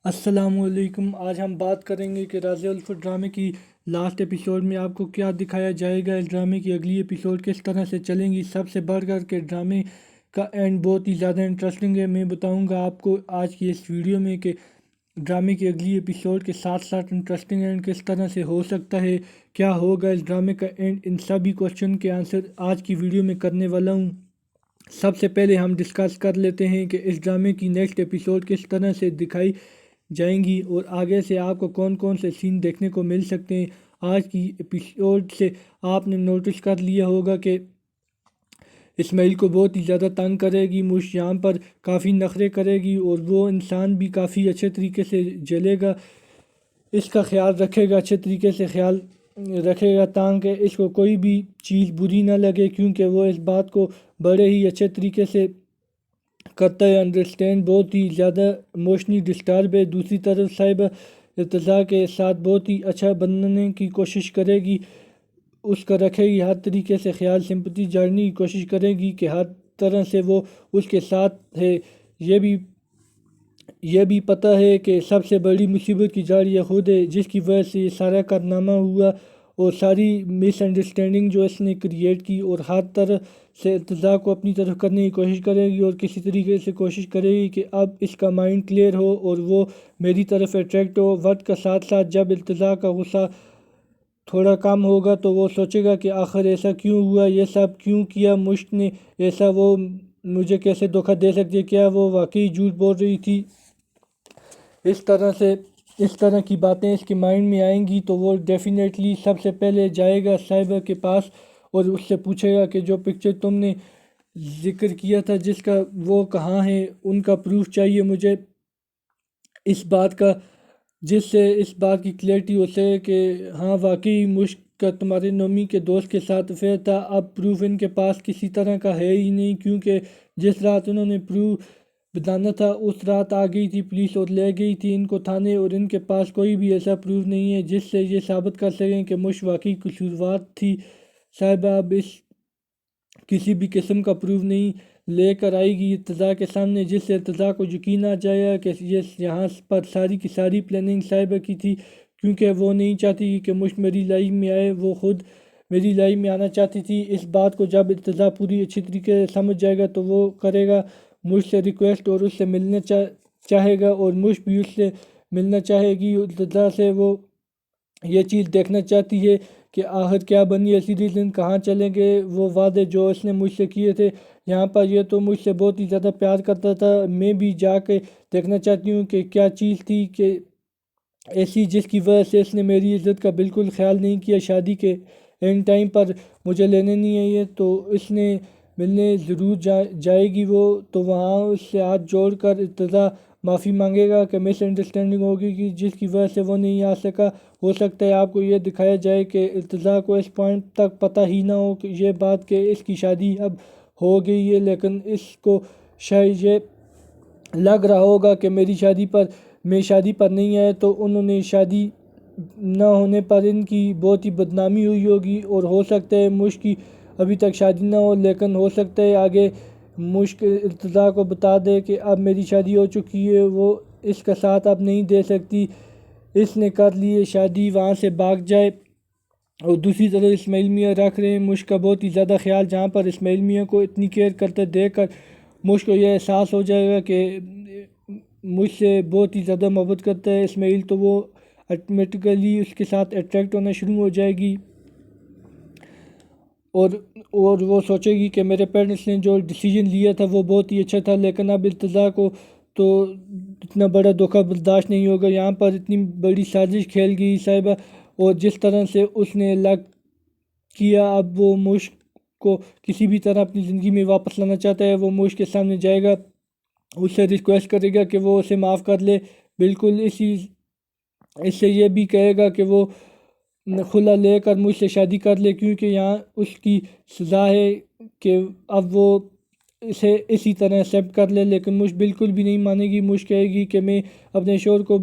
السلام علیکم۔ آج ہم بات کریں گے کہ راز الفت ڈرامے کی لاسٹ ایپیسوڈ میں آپ کو کیا دکھایا جائے گا، اس ڈرامے کی اگلی ایپیسوڈ کس طرح سے چلیں گی، سب سے بڑھ کر کے ڈرامے کا اینڈ بہت ہی زیادہ انٹرسٹنگ ہے۔ میں بتاؤں گا آپ کو آج کی اس ویڈیو میں کہ ڈرامے کی اگلی ایپیسوڈ کے ساتھ ساتھ انٹرسٹنگ اینڈ کس طرح سے ہو سکتا ہے، کیا ہوگا اس ڈرامے کا اینڈ، ان سبھی کوشچن کے آنسر آج کی ویڈیو میں کرنے والا ہوں۔ سب سے پہلے ہم ڈسکس کر لیتے ہیں کہ اس ڈرامے کی نیکسٹ ایپیسوڈ کس طرح سے دکھائی جائیں گی اور آگے سے آپ کو کون کون سے سین دیکھنے کو مل سکتے ہیں۔ آج کی ایپیسوڈ سے آپ نے نوٹس کر لیا ہوگا کہ اسماعیل کو بہت ہی زیادہ تنگ کرے گی، مش یہاں پر کافی نخرے کرے گی اور وہ انسان بھی کافی اچھے طریقے سے جلے گا، اس کا خیال رکھے گا، اچھے طریقے سے خیال رکھے گا تاکہ اس کو کوئی بھی چیز بری نہ لگے، کیونکہ وہ اس بات کو بڑے ہی اچھے طریقے سے کرتا ہے انڈرسٹینڈ، بہت ہی زیادہ ایموشنلی ڈسٹرب ہے۔ دوسری طرف صاحبہ ارتضیٰ کے ساتھ بہت ہی اچھا بننے کی کوشش کرے گی، اس کا رکھے گی ہر طریقے سے خیال، سمپتی جاننے کی کوشش کرے گی کہ ہر طرح سے وہ اس کے ساتھ ہے۔ یہ بھی پتہ ہے کہ سب سے بڑی مصیبت کی جڑ یہ خود ہے، جس کی وجہ سے یہ سارا کارنامہ ہوا اور ساری مس انڈرسٹینڈنگ جو اس نے کریٹ کی، اور ہر طرح سے ارتضیٰ کو اپنی طرف کرنے کی کوشش کرے گی اور کسی طریقے سے کوشش کرے گی کہ اب اس کا مائنڈ کلیئر ہو اور وہ میری طرف اٹریکٹ ہو۔ وقت کا ساتھ ساتھ جب ارتضیٰ کا غصہ تھوڑا کم ہوگا تو وہ سوچے گا کہ آخر ایسا کیوں ہوا، یہ سب کیوں کیا مشت نے ایسا، وہ مجھے کیسے دھوکہ دے سکتی ہے، کیا وہ واقعی جھوٹ بول رہی تھی۔ اس طرح کی باتیں اس کے مائنڈ میں آئیں گی تو وہ ڈیفینیٹلی سب سے پہلے جائے گا صاحبہ کے پاس اور اس سے پوچھے گا کہ جو پکچر تم نے ذکر کیا تھا جس کا، وہ کہاں ہے، ان کا پروف چاہیے مجھے، اس بات کا جس سے اس بات کی کلیئرٹی ہو سکے کہ ہاں واقعی مشک کا تمہارے نومی کے دوست کے ساتھ افیئر تھا۔ اب پروف ان کے پاس کسی طرح کا ہے ہی نہیں، کیونکہ جس رات انہوں نے پروف بتانا تھا اس رات آ گئی تھی پولیس اور لے گئی تھی ان کو تھانے، اور ان کے پاس کوئی بھی ایسا پروف نہیں ہے جس سے یہ ثابت کر سکیں کہ مش واقعی قصوروار تھی۔ صاحبہ اب اس کسی بھی قسم کا پروف نہیں لے کر آئے گی ارتضیٰ کے سامنے، جس سے ارتضیٰ کو یقین آ جائے گا کہ یہ یہاں پر ساری کی ساری پلاننگ صاحبہ کی تھی، کیونکہ وہ نہیں چاہتی کہ مش میری لائف میں آئے، وہ خود میری لائف میں آنا چاہتی تھی۔ اس بات کو جب ارتضیٰ پوری اچھی طریقے سے سمجھ جائے گا تو وہ کرے گا مجھ سے ریکویسٹ اور اس سے ملنا چاہے گا، اور مجھ بھی اس سے ملنا چاہے گی ارتضیٰ سے۔ وہ یہ چیز دیکھنا چاہتی ہے کہ آخر کیا بنی ہے، اسی دن کہاں چلیں گے وہ وعدے جو اس نے مجھ سے کیے تھے۔ یہاں پر یہ تو مجھ سے بہت ہی زیادہ پیار کرتا تھا، میں بھی جا کے دیکھنا چاہتی ہوں کہ کیا چیز تھی کہ ایسی جس کی وجہ سے اس نے میری عزت کا بالکل خیال نہیں کیا، شادی کے اینڈ ٹائم پر مجھے لینے نہیں آئی ہے تو اس نے ملنے ضرور جائے گی وہ، تو وہاں اس سے ہاتھ جوڑ کر ارتضیٰ معافی مانگے گا کہ مس انڈرسٹینڈنگ ہوگی کہ جس کی وجہ سے وہ نہیں آ سکا۔ ہو سکتا ہے آپ کو یہ دکھایا جائے کہ ارتضیٰ کو اس پوائنٹ تک پتہ ہی نہ ہو کہ یہ بات کہ اس کی شادی اب ہو گئی ہے، لیکن اس کو شاید یہ لگ رہا ہوگا کہ میں شادی پر نہیں آیا تو انہوں نے شادی نہ ہونے پر ان کی بہت ہی بدنامی ہوئی ہوگی، اور ہو سکتا ہے مشک کی ابھی تک شادی نہ ہو، لیکن ہو سکتا ہے آگے مشک ارتضیٰ کو بتا دے کہ اب میری شادی ہو چکی ہے، وہ اس کا ساتھ اب نہیں دے سکتی، اس نے کر لی ہے شادی، وہاں سے بھاگ جائے۔ اور دوسری طرف اسماعیل میاں رکھ رہے ہیں مشک کا بہت ہی زیادہ خیال، جہاں پر اسماعیل میاں کو اتنی کیئر کرتے دیکھ کر مشک کو یہ احساس ہو جائے گا کہ مجھ سے بہت ہی زیادہ محبت کرتا ہے اسماعیل، تو وہ آٹومیٹیکلی اس کے ساتھ اٹریکٹ ہونا شروع ہو جائے گی، اور وہ سوچے گی کہ میرے پیرنٹس نے جو ڈیسیجن لیا تھا وہ بہت ہی اچھا تھا، لیکن اب ارتضیٰ کو تو اتنا بڑا دھوکہ برداشت نہیں ہوگا۔ یہاں پر اتنی بڑی سازش کھیل گئی صاحبہ، اور جس طرح سے اس نے لگ کیا، اب وہ مشک کو کسی بھی طرح اپنی زندگی میں واپس لانا چاہتا ہے۔ وہ مشک کے سامنے جائے گا، اس سے ریکویسٹ کرے گا کہ وہ اسے معاف کر لے، بالکل اس سے یہ بھی کہے گا کہ وہ خلا لے کر مجھ سے شادی کر لے، کیونکہ یہاں اس کی سزا ہے کہ اب وہ اسے اسی طرح ایکسیپٹ کر لے، لیکن مجھ بالکل بھی نہیں مانے گی۔ مجھ کہے گی کہ میں اپنے شوہر کو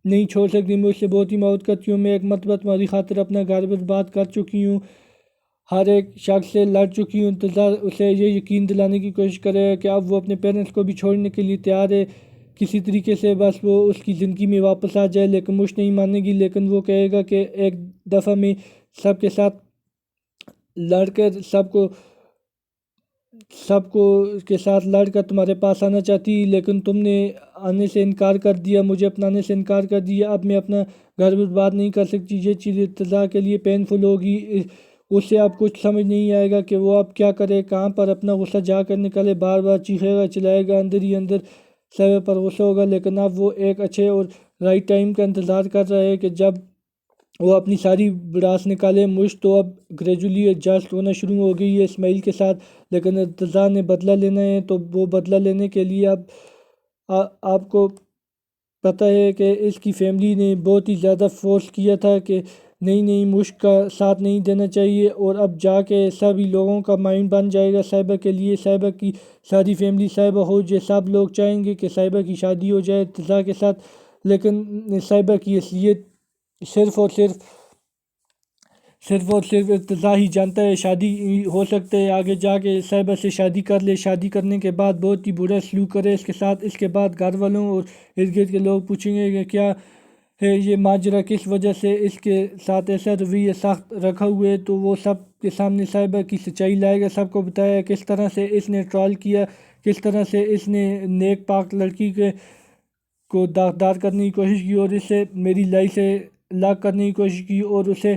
نہیں چھوڑ سکتی، مجھ سے بہت ہی محبت کرتی ہوں، میں ایک مرتبہ تمہاری خاطر اپنا گھر برباد کر چکی ہوں، ہر ایک شخص سے لڑ چکی ہوں۔ ارتضیٰ اسے یہ یقین دلانے کی کوشش کرے گا کہ اب وہ اپنے پیرنٹس کو بھی چھوڑنے کے لیے تیار ہے، کسی طریقے سے بس وہ اس کی زندگی میں واپس آ جائے، لیکن مجھ نہیں مانے گی، لیکن وہ کہے گا کہ ایک دفعہ میں سب کے ساتھ لڑ کر سب کو کے ساتھ لڑ کر تمہارے پاس آنا چاہتی، لیکن تم نے آنے سے انکار کر دیا، مجھے اپنانے سے انکار کر دیا، اب میں اپنا گھر برباد نہیں کر سکتی، یہ چیز ارتضیٰ کے لیے پینفل ہوگی، اسے اب کچھ سمجھ نہیں آئے گا کہ وہ اب کیا کرے، کہاں پر اپنا غصہ جا کر نکالے، بار بار چیخے گا چلائے گا، اندر ہی اندر صاحبہ پر غصہ ہوگا، لیکن اب وہ ایک اچھے اور رائٹ ٹائم کا انتظار کر رہا ہے کہ جب وہ اپنی ساری بڑاس نکالے۔ مجھ تو اب گریجولی ایڈجسٹ ہونا شروع ہو گئی ہے اسماعیل کے ساتھ، لیکن ارتضیٰ نے بدلہ لینا ہے، تو وہ بدلہ لینے کے لیے اب آپ کو پتہ ہے کہ اس کی فیملی نے بہت ہی زیادہ فورس کیا تھا کہ نہیں نہیں مشک کا ساتھ نہیں دینا چاہیے، اور اب جا کے سبھی لوگوں کا مائنڈ بن جائے گا صاحبہ کے لیے، صاحبہ کی ساری فیملی صاحبہ ہو جائے، سب لوگ چاہیں گے کہ صاحبہ کی شادی ہو جائے ارتضیٰ کے ساتھ، لیکن صاحبہ کی اصلیت صرف اور صرف ارتضیٰ ہی جانتا ہے۔ شادی ہو سکتا ہے آگے جا کے صاحبہ سے شادی کر لے، شادی کرنے کے بعد بہت ہی برا سلوک کرے اس کے ساتھ، اس کے بعد گھر والوں اور ارد گرد کے لوگ پوچھیں گے کہ کیا ہے یہ ماجرا، کس وجہ سے اس کے ساتھ ایسا رویہ سخت رکھا ہوا ہے، تو وہ سب کے سامنے صاحبہ کی سچائی لائے گا، سب کو بتایا کس طرح سے اس نے ٹرال کیا، کس طرح سے اس نے نیک پاک لڑکی کو داغدار کرنے کی کوشش کی، اور اسے میری لائف سے لاک کرنے کی کوشش کی، اور اسے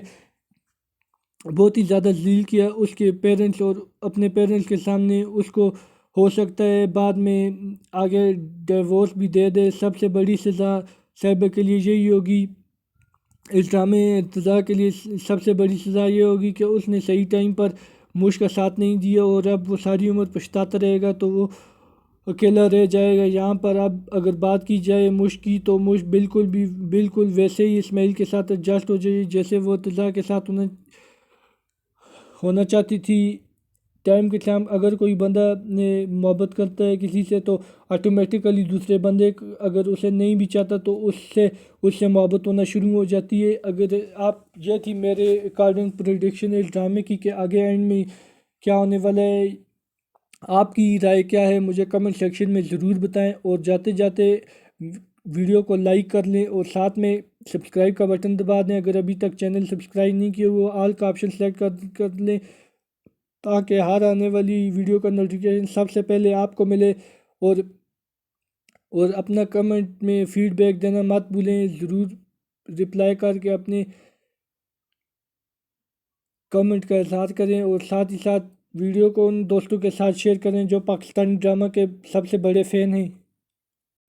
بہت ہی زیادہ ذلیل کیا اس کے پیرنٹس اور اپنے پیرنٹس کے سامنے، اس کو ہو سکتا ہے بعد میں آگے ڈیورس بھی دے دے۔ سب سے بڑی سزا صاحبہ کے لیے یہی ہوگی، اس ڈرامے ارتضیٰ کے لیے سب سے بڑی سزا یہ ہوگی کہ اس نے صحیح ٹائم پر مجھ کا ساتھ نہیں دیا، اور اب وہ ساری عمر پچھتاتا رہے گا، تو وہ اکیلا رہ جائے گا یہاں پر۔ اب اگر بات کی جائے مجھ کی، تو مجھ بالکل ویسے ہی اسماعیل کے ساتھ ایڈجسٹ ہو جائے جیسے وہ ارتضیٰ کے ساتھ ہونا چاہتی تھی۔ ٹائم کے ٹائم اگر کوئی بندہ محبت کرتا ہے کسی سے، تو آٹومیٹیکلی دوسرے بندے اگر اسے نہیں بھی چاہتا تو اس سے محبت ہونا شروع ہو جاتی ہے۔ اگر یہ تھی میرے اکارڈنگ پریڈکشن اس ڈرامے کی کہ آگے اینڈ میں کیا ہونے والا ہے۔ آپ کی رائے کیا ہے مجھے کمنٹ سیکشن میں ضرور بتائیں، اور جاتے جاتے ویڈیو کو لائک کر لیں، اور ساتھ میں سبسکرائب کا بٹن دبا دیں اگر ابھی تک چینل سبسکرائب نہیں کیا وہ آل کا آپشن سلیکٹ کر لیں، تاکہ ہر آنے والی ویڈیو کا نوٹیفیکیشن سب سے پہلے آپ کو ملے، اور اپنا کمنٹ میں فیڈ بیک دینا مت بھولیں، ضرور رپلائی کر کے اپنے کمنٹ کا اظہار کریں، اور ساتھ ہی ساتھ ویڈیو کو ان دوستوں کے ساتھ شیئر کریں جو پاکستانی ڈرامہ کے سب سے بڑے فین ہیں۔